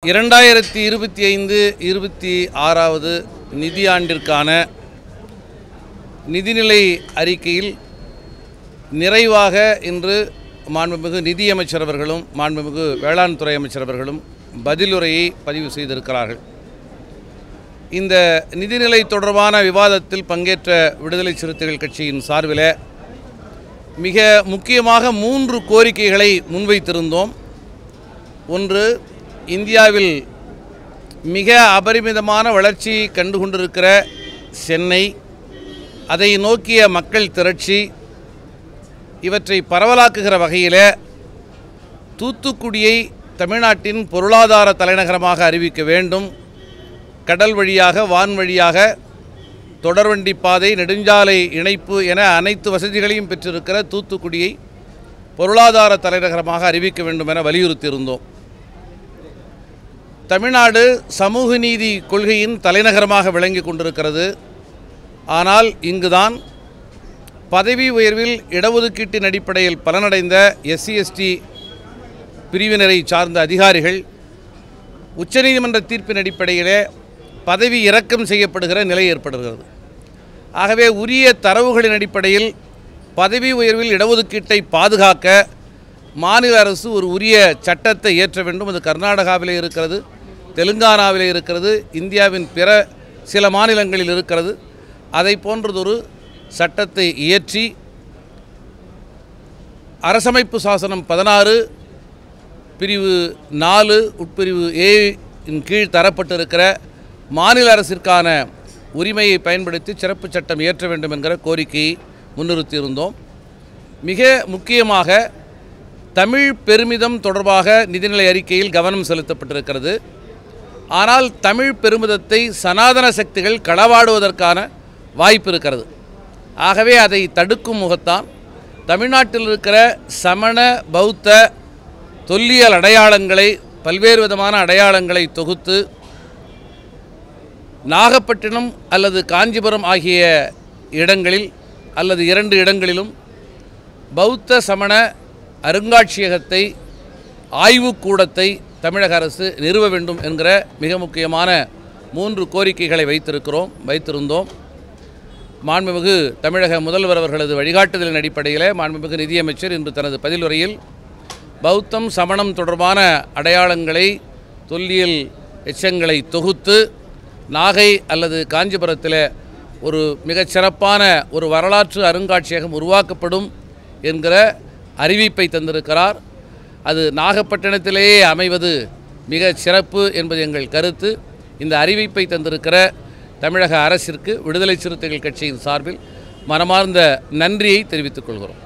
2025-26வது நிதியாண்டிற்கான நிதிநிலை அறிக்கையில் நிறைவாக இன்று மாண்புமிகு நிதியமைச்சர் அவர்களும் மாண்புமிகு வேளாண் துறை அமைச்சர் அவர்களும் பதிலுரையை பதிவு செய்திருக்கிறார்கள். இந்த நிதிநிலை தொடர்பான விவாதத்தில் பங்கேற்ற விடுதலை சிறுத்தைகள் கட்சியின் சார்பில் மிக முக்கியமாக 3 கோரிக்கைகளை முன்வைத்திருந்தோம். ஒன்று, இந்தியாவில் மிக அபரிமிதமான வளர்ச்சி கண்டுகொண்டிருக்கிற சென்னை, அதை நோக்கிய மக்கள் திரட்சி, இவற்றை பரவலாக்குகிற வகையில் தூத்துக்குடியை தமிழ்நாட்டின் பொருளாதார தலைநகரமாக அறிவிக்க வேண்டும். கடல் வழியாக, வான் வழியாக தொடர்வண்டி பாதை, நெடுஞ்சாலை இணைப்பு என அனைத்து வசதிகளையும் பெற்றிருக்கிற தூத்துக்குடியை பொருளாதார தலைநகரமாக அறிவிக்க வேண்டும் என வலியுறுத்தியிருந்தோம். தமிழ்நாடு சமூக நீதி கொள்கையின் தலைநகரமாக விளங்கி கொண்டிருக்கிறது. ஆனால் இங்குதான் பதவி உயர்வில் இடஒதுக்கீட்டின் அடிப்படையில் பலனடைந்த SC/ST பிரிவினரை சார்ந்த அதிகாரிகள் உச்சநீதிமன்ற தீர்ப்பின் அடிப்படையிலே பதவி இறக்கம் செய்யப்படுகிற நிலை ஏற்படுகிறது. ஆகவே உரிய தரவுகளின் அடிப்படையில் பதவி உயர்வில் இடஒதுக்கீட்டை பாதுகாக்க மாநில அரசு ஒரு உரிய சட்டத்தை இயற்ற வேண்டும். அது கர்நாடகாவிலே இருக்கிறது, தெலுங்கானாவிலே இருக்கிறது, இந்தியாவின் பிற சில மாநிலங்களில் இருக்கிறது. அதை போன்றதொரு சட்டத்தை இயற்றி அரசமைப்பு சாசனம் 16 பிரிவு 4 உட்பிரிவு A இன் கீழ் தரப்பட்டிருக்கிற மாநில அரசிற்கான உரிமையை பயன்படுத்தி சிறப்பு சட்டம் இயற்ற வேண்டும் என்கிற கோரிக்கையை முன்னிறுத்தியிருந்தோம். மிக முக்கியமாக தமிழ் பெருமிதம் தொடர்பாக நிதிநிலை அறிக்கையில் கவனம் செலுத்தப்பட்டிருக்கிறது. ஆனால் தமிழ் பெருமிதத்தை சனாதன சக்திகள் களவாடுவதற்கான வாய்ப்பு இருக்கிறது. ஆகவே அதை தடுக்கும் முகத்தான் தமிழ்நாட்டில் இருக்கிற சமண பௌத்த தொல்லியல் அடையாளங்களை, பல்வேறு விதமான அடையாளங்களை தொகுத்து நாகப்பட்டினம் அல்லது காஞ்சிபுரம் ஆகிய இடங்களில் அல்லது 2 இடங்களிலும் பௌத்த சமண அருங்காட்சியகத்தை, ஆய்வுக்கூடத்தை தமிழக அரசு நிறுவ வேண்டும் என்கிற மிக முக்கியமான 3 கோரிக்கைகளை வைத்திருந்தோம். மாண்புமிகு தமிழக முதல்வர் அவர்களது வழிகாட்டுதலின் அடிப்படையில் மாண்புமிகு நிதியமைச்சர் இன்று தனது பதிலுரையில் பௌத்தம் சமணம் தொடர்பான அடையாளங்களை, தொல்லியல் எச்சங்களை தொகுத்து நாகை அல்லது காஞ்சிபுரத்தில் ஒரு மிகச்சிறப்பான ஒரு வரலாற்று அருங்காட்சியகம் உருவாக்கப்படும் என்கிற அறிவிப்பை தந்திருக்கிறார். அது நாகப்பட்டினத்திலேயே அமைவது மிக சிறப்பு என்பது எங்கள் கருத்து. இந்த அறிவிப்பை தந்திருக்கிற தமிழக அரசிற்கு விடுதலை சிறுத்தைகள் கட்சியின் சார்பில் மனமார்ந்த நன்றியை தெரிவித்துக் கொள்கிறோம்.